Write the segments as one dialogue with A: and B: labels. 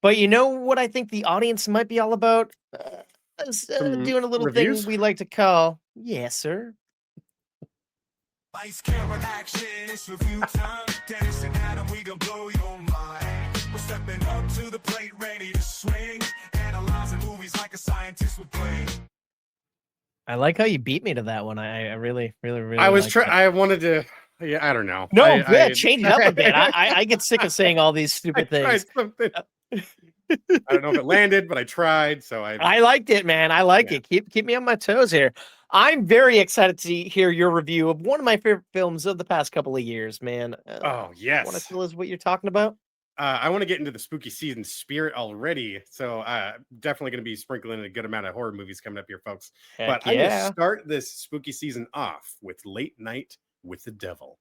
A: But you know what I think the audience might be all about?
B: Some
A: Doing a little thing
B: reviews?
A: we like to call, yes, sir.
C: Lights, camera, action, it's review time. Dennis and Adam, we gon' blow your mind. We're stepping up to the plate, ready to swing. Analyzing movies like a scientist would play.
A: I like how you beat me to that one. I really, really, really.
B: I was
A: like
B: trying.
A: that.
B: I wanted to. Yeah, I don't know.
A: No, yeah, change it up a bit. I get sick of saying all these
B: I
A: stupid
B: tried
A: things.
B: something. I don't know if it landed, but I tried. So
A: I liked it, man. I like it. Keep me on my toes here. I'm very excited to hear your review of one of my favorite films of the past couple of years, man.
B: Oh
A: Want to
B: yes.
A: tell us what you're talking about?
B: I want to get into the spooky season spirit already. So definitely going to be sprinkling a good amount of horror movies coming up here, folks.
A: Heck
B: But I'm going to
A: yeah.
B: start this spooky season off with Late Night with the Devil.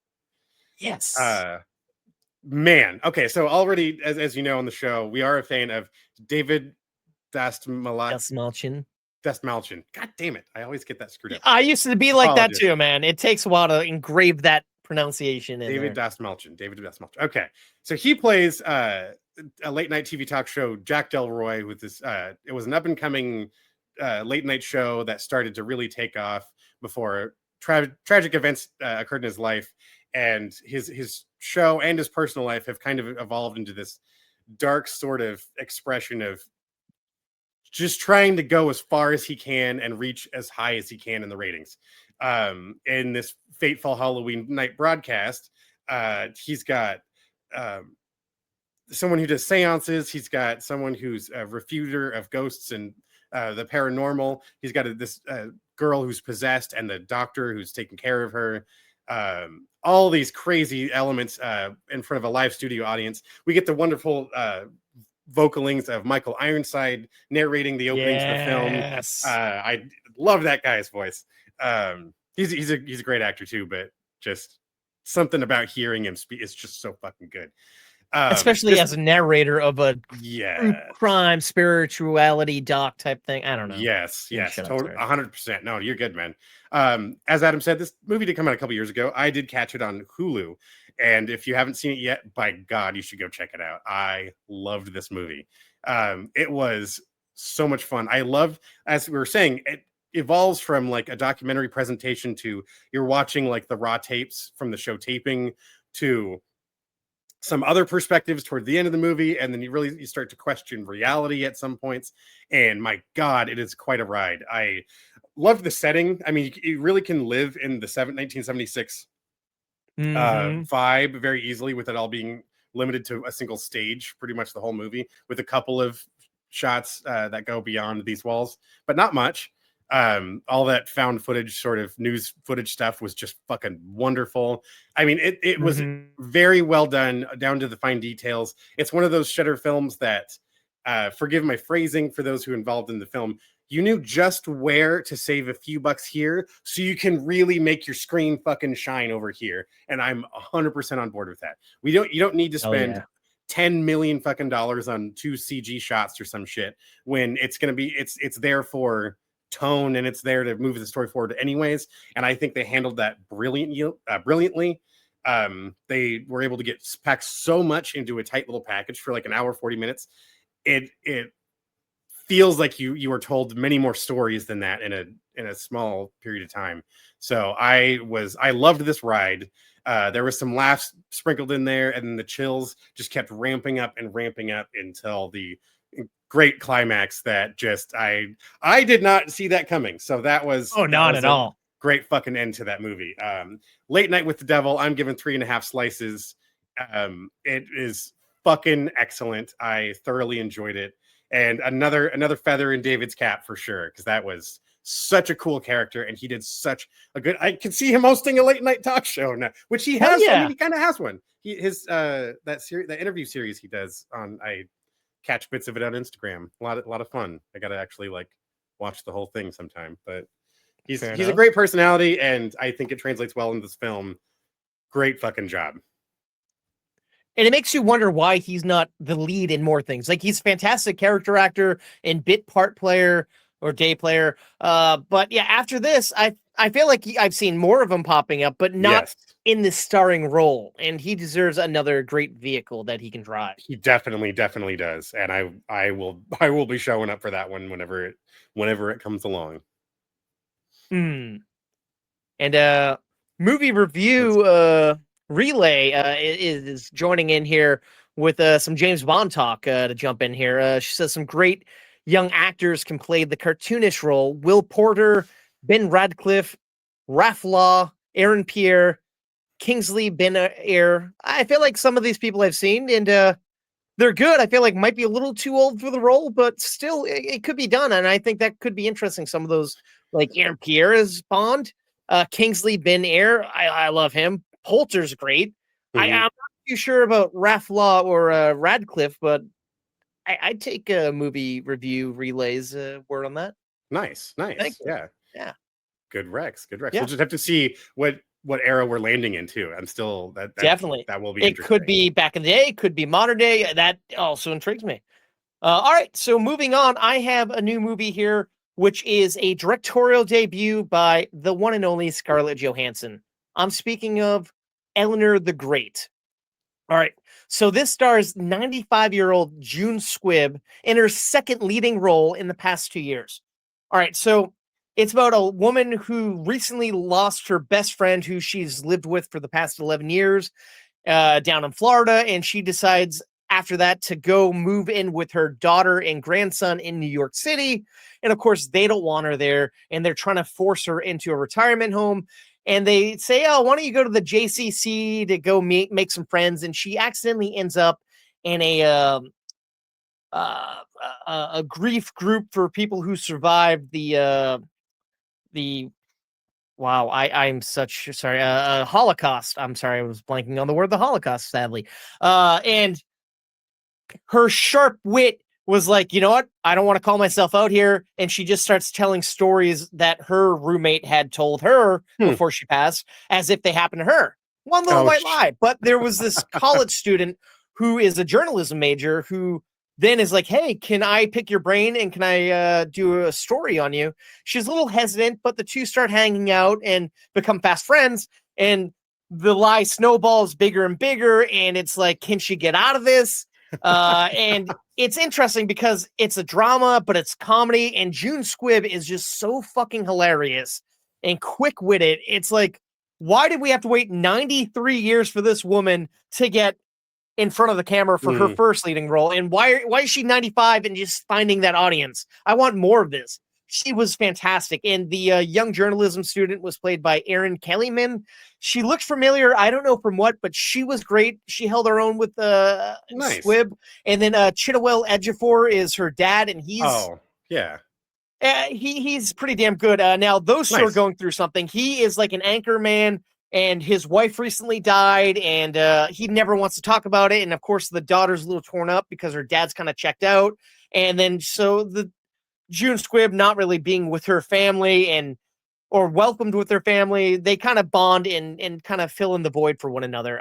A: Yes.
B: Man. Okay. So already, as you know on the show, we are a fan of David
A: Dastmalchian.
B: Dastmalchian. God damn it. I always get that screwed up.
A: I used to be like that
B: Apologies.
A: too, man. It takes a while to engrave that pronunciation in
B: David
A: there.
B: Dastmalchian. David Dastmalchian. Okay. So he plays a late night TV talk show, Jack Delroy, with this. It was an up and coming late night show that started to really take off before tragic events occurred in his life. And his show and his personal life have kind of evolved into this dark sort of expression of just trying to go as far as he can and reach as high as he can in the ratings. In this fateful Halloween night broadcast, he's got someone who does seances. He's got someone who's a refuter of ghosts and the paranormal. He's got this girl who's possessed and the doctor who's taking care of her. All these crazy elements in front of a live studio audience. We get the wonderful vocalings of Michael Ironside narrating the opening to the film. I love that guy's voice. He's a great actor too, but just something about hearing him speak is just so fucking good.
A: Especially as a narrator of a
B: yeah
A: crime spirituality doc type thing. I don't know.
B: Yes, totally, 100%. No, you're good, man. As Adam said, this movie did come out a couple years ago. I did catch it on Hulu, and if you haven't seen it yet, by God, you should go check it out. I loved this movie. It was so much fun. I loved, as we were saying, it evolves from like a documentary presentation to you're watching like the raw tapes from the show taping to some other perspectives toward the end of the movie, and then you start to question reality at some points. And my God, it is quite a ride. I love the setting. I mean, you really can live in the 1976 vibe very easily with it all being limited to a single stage, pretty much the whole movie, with a couple of shots that go beyond these walls, but not much. All that found footage, sort of news footage stuff was just fucking wonderful. I mean, it was very well done down to the fine details. It's one of those Shudder films that, forgive my phrasing for those who involved in the film, you knew just where to save a few bucks here so you can really make your screen fucking shine over here. And I'm 100% on board with that. You don't need to spend 10 million fucking dollars on 2 CG shots or some shit when it's going to be, it's there for tone and it's there to move the story forward anyways. And I think they handled that brilliantly. They were able to get packed so much into a tight little package for like an hour, 40 minutes. It feels like you were told many more stories than that in a small period of time. So I loved this ride. There was some laughs sprinkled in there, and then the chills just kept ramping up until the great climax that just I did not see that coming. So that was
A: not at all.
B: Great fucking end to that movie. Late Night with the Devil, I'm giving 3.5 slices. It is fucking excellent. I thoroughly enjoyed it. And another feather in David's cap for sure, because that was such a cool character, and he did such a good. I can see him hosting a late night talk show now, which he has. I mean, he kind of has one. That interview series he does on. I catch bits of it on Instagram. A lot of fun. I got to actually like watch the whole thing sometime. But he's a great personality, and I think it translates well in this film. Great fucking job.
A: And it makes you wonder why he's not the lead in more things. Like, he's a fantastic character actor and bit part player or day player. But yeah, after this, I I feel like I've seen more of him popping up, but not
B: Yes,
A: in the starring role. And he deserves another great vehicle that he can drive.
B: he definitely does, and I will be showing up for that one whenever it comes along.
A: Hmm. And movie
B: Let's,
A: review relay is joining in here with some James Bond talk to jump in here. She says some great young actors can play the cartoonish role. Will Porter, Ben Radcliffe, Raph Law, Aaron Pierre, Kingsley Ben Air. I feel like some of these people I've seen, and they're good. I feel like might be a little too old for the role, but still, it could be done. And I think that could be interesting. Some of those, like Aaron Pierre as Bond, Kingsley Ben Air. I love him. Poulter's great. I'm
B: Mhm.
A: not too sure about Raph Law or Radcliffe, but I'd take a movie review relays word on that.
B: Nice,
A: Thank
B: nice,
A: you.
B: yeah.
A: Yeah.
B: Good Rex, good Rex. We'll
A: Yeah.
B: just have to see what era we're landing into. I'm still
A: Definitely.
B: that will be
A: It could
B: interesting.
A: be back in the day, could be modern day. That also intrigues me. All right, so moving on, I have a new movie here, which is a directorial debut by the one and only Scarlett Johansson. I'm speaking of Elanore the Great. All right, so this stars 95-year-old June Squibb in her second leading role in the past 2 years. All right, so it's about a woman who recently lost her best friend who she's lived with for the past 11 years down in Florida, and she decides after that to go move in with her daughter and grandson in New York City. And of course, they don't want her there, and they're trying to force her into a retirement home. And they say, "Oh, why don't you go to the JCC to go make some friends?" And she accidentally ends up in uh, a grief group for people who survived the wow, I'm such sorry. Holocaust. I'm sorry, I was blanking on the word the Holocaust, sadly. And her sharp wit was like, you know what? I don't want to call myself out here. And she just starts telling stories that her roommate had told her
B: Hmm.
A: before she passed, as if they happened to her. One little
B: Oh,
A: white lie. But there was this college student who is a journalism major who then is like, hey, can I pick your brain and can I do a story on you? She's a little hesitant, but the two start hanging out and become fast friends. And the lie snowballs bigger and bigger. And it's like, can she get out of this? And it's interesting because it's a drama, but it's comedy. And June Squibb is just so fucking hilarious and quick witted. It's like, why did we have to wait 93 years for this woman to get in front of the camera for her
B: mm,
A: first leading role? And why is she 95 and just finding that audience? I want more of this. She was fantastic. And the young journalism student was played by Erin Kellyman. She looked familiar. I don't know from what, but she was great. She held her own with
B: nice.
A: Squibb. And then Chiwetel Ejiofor is her dad, and
B: Oh, yeah,
A: he's pretty damn good. Now those two are
B: nice.
A: going through something. He is like an anchor man, and his wife recently died, and he never wants to talk about it. And of course, the daughter's a little torn up because her dad's kind of checked out. And then so the June Squibb not really being with her family and or welcomed with their family, they kind of bond and kind of fill in the void for one another.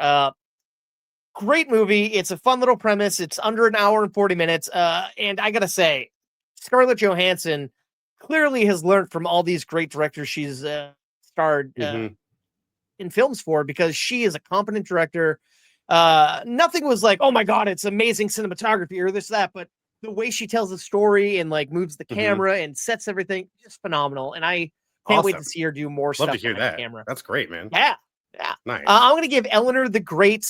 A: Great movie. It's a fun little premise. It's under an hour and 40 minutes. And I gotta say, Scarlett Johansson clearly has learned from all these great directors she's starred
B: Hmm.
A: in films for, because she is a competent director. Nothing was like, oh my god, it's amazing cinematography or this that, but the way she tells the story and like moves the
B: Hmm.
A: camera and sets everything, just phenomenal. And I can't wait to
B: Awesome.
A: see her do more
B: Love to
A: stuff
B: hear
A: behind the
B: that.
A: camera.
B: That's great, man.
A: Yeah, yeah.
B: Nice.
A: I'm gonna give Eleanor the Great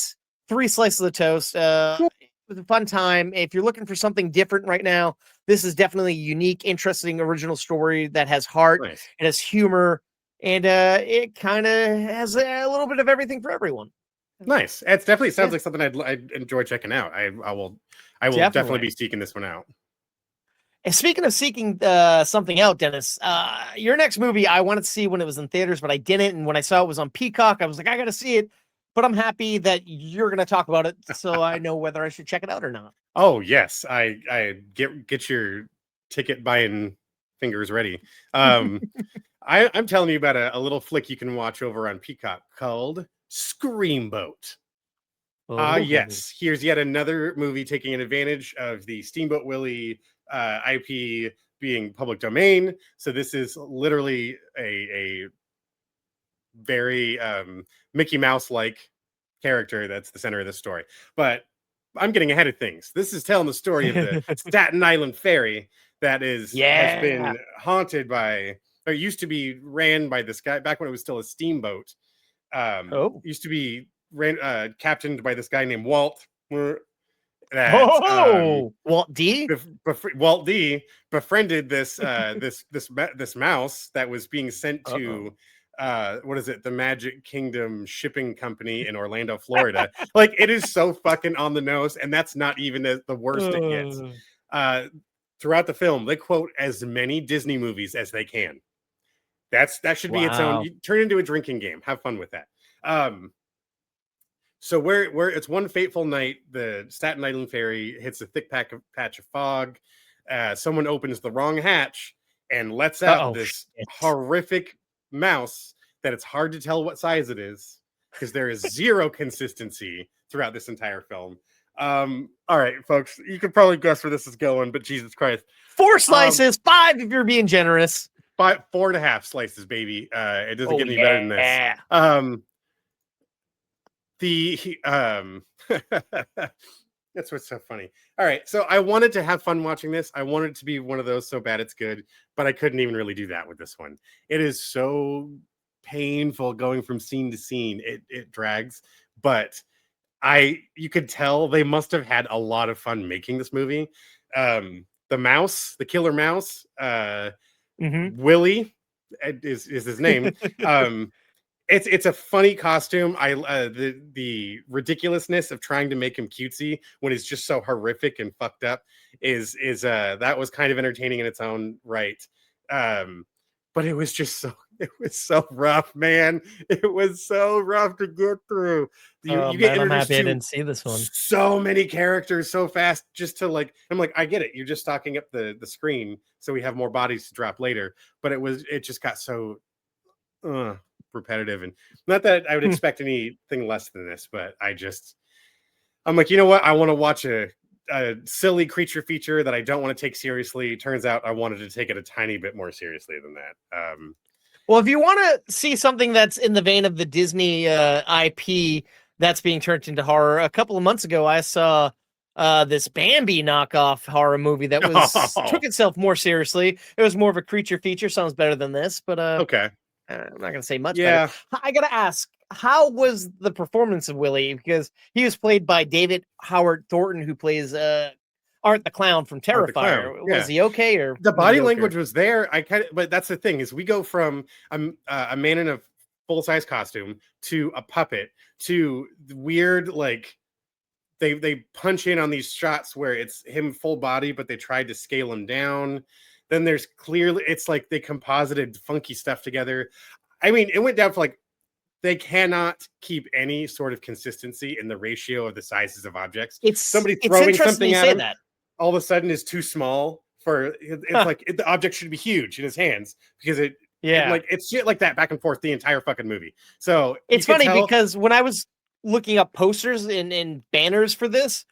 A: 3 slices of toast.
B: Cool.
A: It was a fun time. If you're looking for something different right now, this is definitely a unique, interesting, original story that has heart
B: Nice.
A: and has humor, and it kind of has a little bit of everything for everyone.
B: Nice. It's definitely
A: Yeah,
B: sounds like something I'd enjoy checking out. I will definitely
A: definitely.
B: be seeking this one out.
A: And speaking of seeking something out, Dennis, your next movie I wanted to see when it was in theaters, but I didn't. And when I saw it was on Peacock, I was like, I got to see it. But I'm happy that you're going to talk about it, so I know whether I should check it out or not.
B: Oh yes, I get your ticket buying fingers ready. I'm telling you about a little flick you can watch over on Peacock called Screamboat.
A: Oh,
B: Yes, here's yet another movie taking advantage of the Steamboat Willie IP being public domain. So this is literally a very Mickey Mouse like character that's the center of the story. But I'm getting ahead of things. This is telling the story of the Staten Island ferry that has
A: Yeah.
B: been haunted by, or used to be ran by this guy back when it was still a steamboat. Used to be captained by this guy named Walt. That
A: Walt D.
B: Walt D befriended this this mouse that was being sent to what is it, the Magic Kingdom Shipping Company in Orlando, Florida. Like, it is so fucking on the nose, and that's not even the worst it gets. Throughout the film, they quote as many Disney movies as they can. That should be its own. You turn it into a drinking game. Have fun with that. So where it's one fateful night, the Staten Island ferry hits a thick patch of fog. Someone opens the wrong hatch and lets out this horrific mouse that it's hard to tell what size it is because there is zero consistency throughout this entire film. All right, folks, you could probably guess where this is going, but Jesus Christ.
A: 4 slices, 5 if you're being generous.
B: 4.5 slices, baby. It doesn't get any better than this. That's what's so funny. All right, so I wanted to have fun watching this. I wanted it to be one of those so bad it's good, but I couldn't even really do that with this one. It is so painful going from scene to scene. It drags, but you could tell they must have had a lot of fun making this movie. The killer mouse, Willie is his name. It's a funny costume. The ridiculousness of trying to make him cutesy when he's just so horrific and fucked up is that was kind of entertaining in its own right. But it was so rough, man. It was so rough to get through. You get
A: I'm happy I didn't see this one.
B: So many characters so fast, just to I'm like, I get it. You're just stocking up the screen so we have more bodies to drop later. But it just got so repetitive, and not that I would expect anything less than this, but I'm like, you know what? I want to watch a silly creature feature that I don't want to take seriously. Turns out I wanted to take it a tiny bit more seriously than that.
A: Well, if you want to see something that's in the vein of the Disney IP that's being turned into horror, a couple of months ago, I saw this Bambi knockoff horror movie that took itself more seriously. It was more of a creature feature. Sounds better than this, but
B: okay.
A: I'm not going to say much.
B: Yeah.
A: Better. I got to ask, how was the performance of Willie? Because he was played by David Howard Thornton, who plays Art the Clown from Terrifier.
B: Yeah.
A: Was he okay? Or
B: the body language was there? But that's the thing, is we go from a man in a full-size costume to a puppet to weird, like, they punch in on these shots where it's him full body, but they tried to scale him down. Then there's clearly, it's like they composited funky stuff together. I mean, it went down for they cannot keep any sort of consistency in the ratio of the sizes of objects.
A: It's
B: somebody throwing something at him,
A: that
B: all of a sudden is too small for it's like the object should be huge in his hands because it's shit like that back and forth the entire fucking movie. So
A: it's funny because when I was looking up posters and banners for this,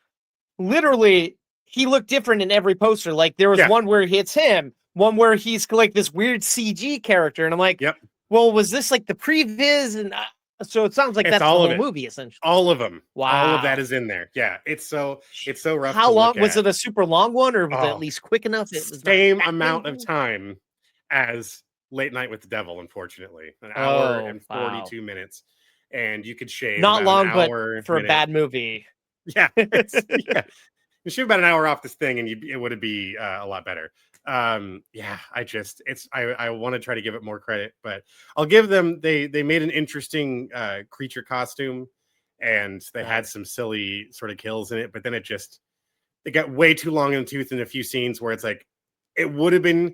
A: literally he looked different in every poster. Like, there was one where it's him, one where he's like this weird CG character, and I'm like, well, was this like the previs? And so it sounds like that's the whole movie, essentially.
B: All of them.
A: Wow.
B: All of that is in there. Yeah, it's so rough.
A: How long was it? A super long one, or was it at least quick enough? It was
B: same amount of time as Late Night with the Devil. Unfortunately, an hour and 42 minutes, and you could shave
A: not long, but for
B: minute.
A: A bad movie.
B: Yeah, you shoot about an hour off this thing, and it would be a lot better. I want to try to give it more credit, but I'll give them, they made an interesting creature costume, and they had some silly sort of kills in it, but then it got way too long in the tooth in a few scenes where it's like, it would have been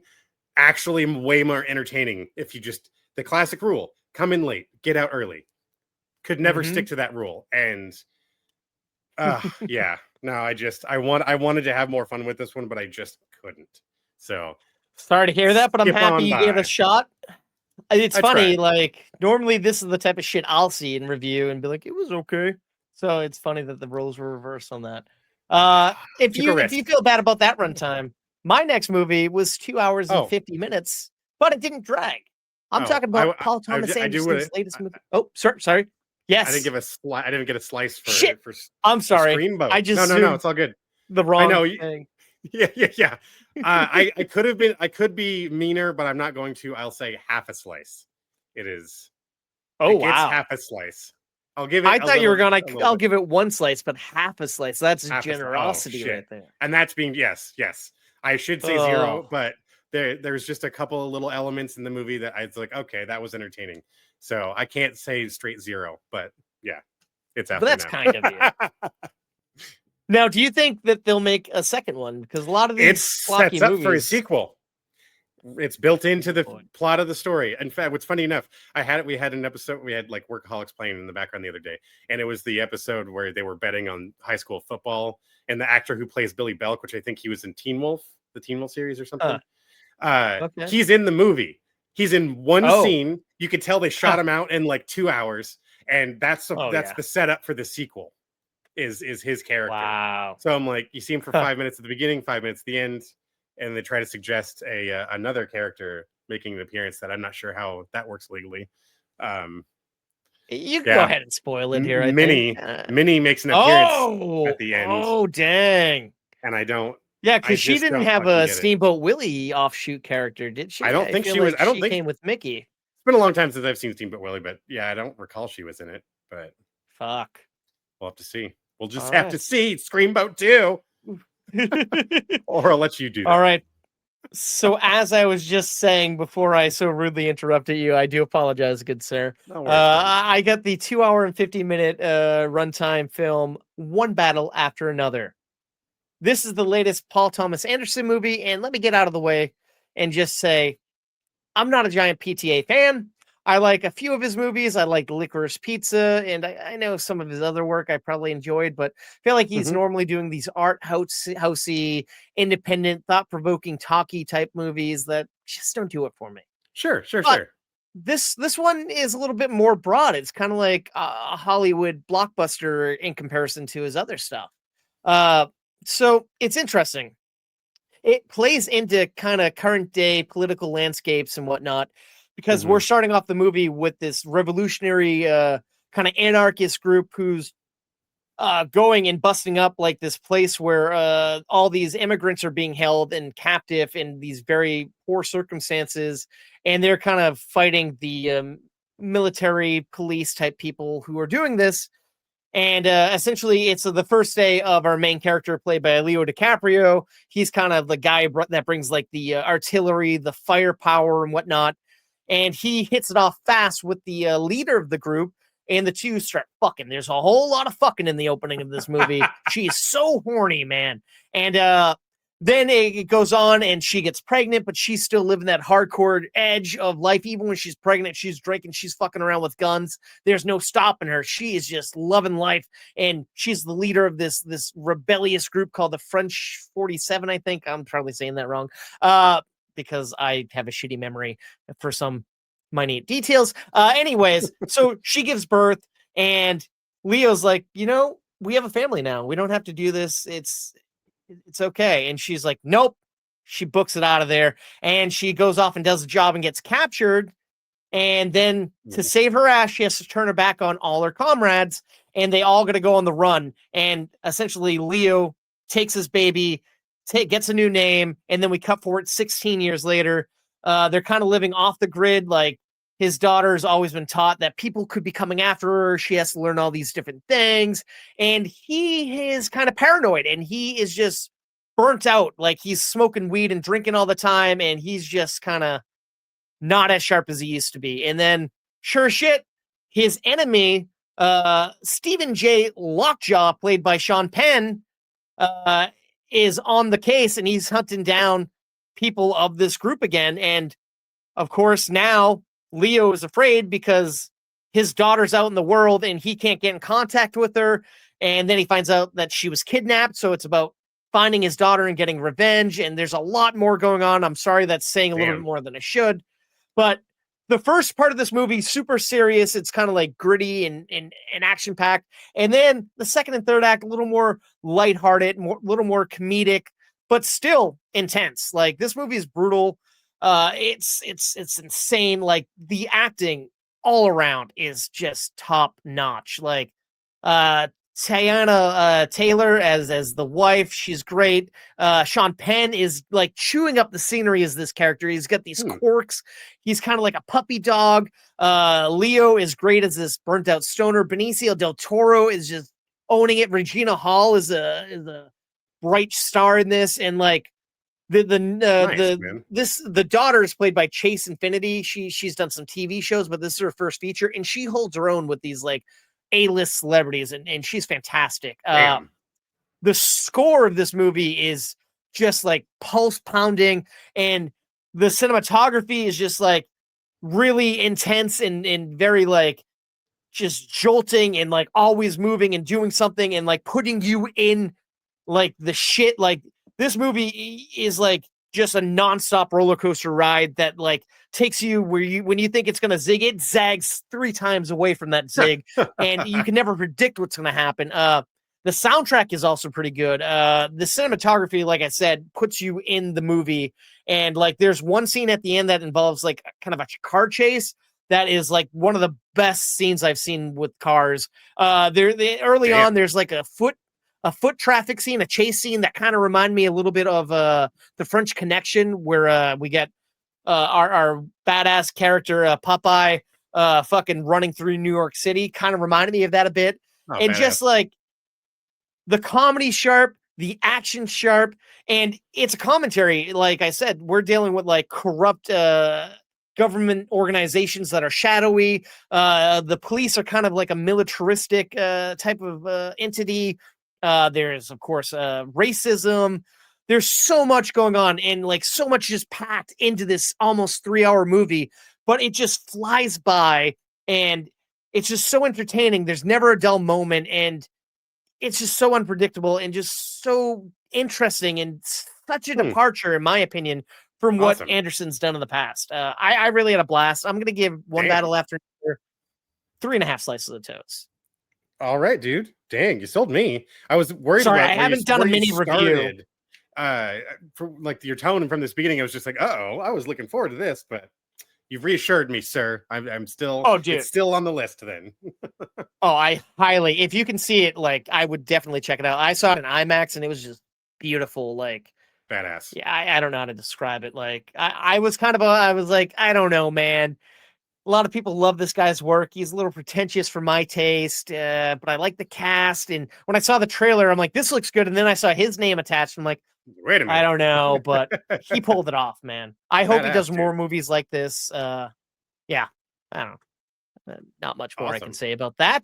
B: actually way more entertaining if you just, the classic rule, come in late, get out early. Could never stick to that rule. And no, I wanted to have more fun with this one, but I just couldn't. So
A: sorry to hear that, but I'm happy you gave it a shot. It's funny, like, normally this is the type of shit I'll see in review and be like, it was okay. So it's funny that the roles were reversed on that. If you feel bad about that runtime, my next movie was 2 hours and 50 minutes, but it didn't drag. I'm talking about Paul Thomas
B: I do
A: Anderson's latest movie. Oh, sorry. Yes.
B: I didn't get a slice for
A: Shit.
B: for
A: I'm sorry.
B: Screamboat.
A: I just
B: No, it's all good.
A: the
B: I
A: wrong
B: know.
A: thing.
B: Yeah. I could have been. I could be meaner, but I'm not going to. I'll say half a slice. It is.
A: Oh,
B: It gets
A: wow.
B: half a slice. I'll give it.
A: I thought you were going to, I'll
B: bit.
A: give it one slice, but half a slice. That's
B: Half a slice. Oh,
A: generosity
B: shit.
A: right there.
B: And that's being, yes. I should say zero, but there's just a couple of little elements in the movie that I was like, okay, that was entertaining. So I can't say straight zero, but yeah, it's after
A: But that's
B: now.
A: kind of it. Now, do you think that they'll make a second one? Because a lot of these
B: It sets up for a sequel. It's built into the plot of the story. In fact, what's funny enough, we had an episode, we had like Workaholics playing in the background the other day, and it was the episode where they were betting on high school football, and the actor who plays Billy Belk, which I think he was in Teen Wolf, the Teen Wolf series or something. Okay. He's in the movie. He's in one scene. You could tell they shot him out in like 2 hours, and that's the setup for the sequel. Is his character?
A: Wow.
B: So I'm like, you see him for 5 minutes at the beginning, 5 minutes at the end. And they try to suggest another character making an appearance that I'm not sure how that works legally.
A: You can go ahead and spoil it here.
B: Minnie makes an appearance at the end.
A: Oh, dang.
B: And I don't.
A: Yeah, because she didn't have a Steamboat Willie offshoot character, did she?
B: I don't think she was. I don't think
A: she came with Mickey.
B: It's been a long time since I've seen Steamboat Willie, but yeah, I don't recall she was in it. But
A: fuck,
B: we'll have to see. We'll just have to see Screamboat 2. Or I'll let you do that.
A: All right. So as I was just saying before I so rudely interrupted you, I do apologize, good sir.
B: No worries,
A: I got the 2 hour and 50-minute runtime film, One Battle After Another. This is the latest Paul Thomas Anderson movie, and let me get out of the way and just say, I'm not a giant PTA fan. I like a few of his movies. I like Licorice Pizza, and I know some of his other work I probably enjoyed, but I feel like he's normally doing these art housey, independent, thought-provoking, talky type movies that just don't do it for me.
B: Sure.
A: This one is a little bit more broad. It's kind of like a Hollywood blockbuster in comparison to his other stuff. So it's interesting. It plays into kind of current day political landscapes and whatnot, because we're starting off the movie with this revolutionary kind of anarchist group who's going and busting up like this place where all these immigrants are being held and captive in these very poor circumstances. And they're kind of fighting the military police type people who are doing this. And essentially, it's the first day of our main character, played by Leo DiCaprio. He's kind of the guy that brings like the artillery, the firepower, and whatnot. And he hits it off fast with the leader of the group, and the two start fucking. There's a whole lot of fucking in the opening of this movie. She's so horny, man. And then it goes on, and she gets pregnant, but she's still living that hardcore edge of life. Even when she's pregnant, she's drinking, she's fucking around with guns. There's no stopping her. She is just loving life, and she's the leader of this rebellious group called the French 47, I think. I'm probably saying that wrong. Because I have a shitty memory for some minute details. Anyways, so she gives birth, and Leo's like, we have a family now. We don't have to do this. It's okay. And she's like, nope. She books it out of there, and she goes off and does the job and gets captured. And then to save her ass, she has to turn her back on all her comrades, and they all got to go on the run. And essentially, Leo takes his baby, gets a new name, and then we cut forward 16 years later. They're kind of living off the grid. Like, his daughter's always been taught that people could be coming after her. She has to learn all these different things. And he is kind of paranoid, and he is just burnt out. Like, he's smoking weed and drinking all the time, and he's just kind of not as sharp as he used to be. And then, sure shit, his enemy, Stephen J. Lockjaw, played by Sean Penn, is on the case, and he's hunting down people of this group again. And of course, now Leo is afraid because his daughter's out in the world and he can't get in contact with her. And then he finds out that she was kidnapped. So it's about finding his daughter and getting revenge. And there's a lot more going on. I'm sorry that's saying a little bit more than I should. But the first part of this movie, super serious. It's kind of like gritty and action packed. And then the second and third act, a little more lighthearted, a little more comedic, but still intense. Like, this movie is brutal. It's insane. Like the acting all around is just top notch. Like Tiana Taylor as the wife, she's great. Sean Penn is like chewing up the scenery as this character. He's got these quirks. He's kind of like a puppy dog. Leo is great as this burnt out stoner. Benicio del Toro is just owning it. Regina Hall is a bright star in this, and like the daughter is played by Chase Infinity. She's done some TV shows, but this is her first feature, and she holds her own with these like A-list celebrities, and she's fantastic. The score of this movie is just like pulse pounding, and the cinematography is just like really intense and very like just jolting and like always moving and doing something and like putting you in like the shit. Like this movie is like just a nonstop roller coaster ride that like takes you where you when you think it's gonna zig, it zags 3 times away from that zig, and you can never predict what's gonna happen. The soundtrack is also pretty good. The cinematography, like I said, puts you in the movie, and like there's one scene at the end that involves like kind of a car chase that is like one of the best scenes I've seen with cars. Early on, there's like a foot traffic scene, a chase scene that kind of remind me a little bit of the French Connection, where we get our badass character Popeye fucking running through New York City. Kind of reminded me of that a bit. And badass. Just like the comedy sharp, the action sharp, and it's a commentary. Like I said, we're dealing with like corrupt government organizations that are shadowy. The police are kind of like a militaristic type of entity. There's of course racism. There's so much going on, and like so much just packed into this almost 3-hour movie, but it just flies by, and it's just so entertaining. There's never a dull moment, and it's just so unpredictable and just so interesting, and such a departure, in my opinion, from what Anderson's done in the past. I really had a blast. I'm going to give One Battle After Another 3.5 slices of toast.
B: All right, dude. Dang, you sold me. I was worried
A: about
B: I
A: haven't done a mini review.
B: For like your tone from this beginning, I was just like, I was looking forward to this, but you've reassured me, sir. I'm still it's still on the list then.
A: I highly, if you can see it, like I would definitely check it out. I saw it in IMAX and it was just beautiful, like
B: badass.
A: Yeah, I don't know how to describe it. Like I was kind of I was like, I don't know, man. A lot of people love this guy's work. He's a little pretentious for my taste, but I like the cast. And when I saw the trailer, I'm like, this looks good. And then I saw his name attached. I'm like,
B: wait a minute.
A: I don't know, but he pulled it off, man. I hope he does more movies like this. Yeah, I don't know. Not much more I can say about that.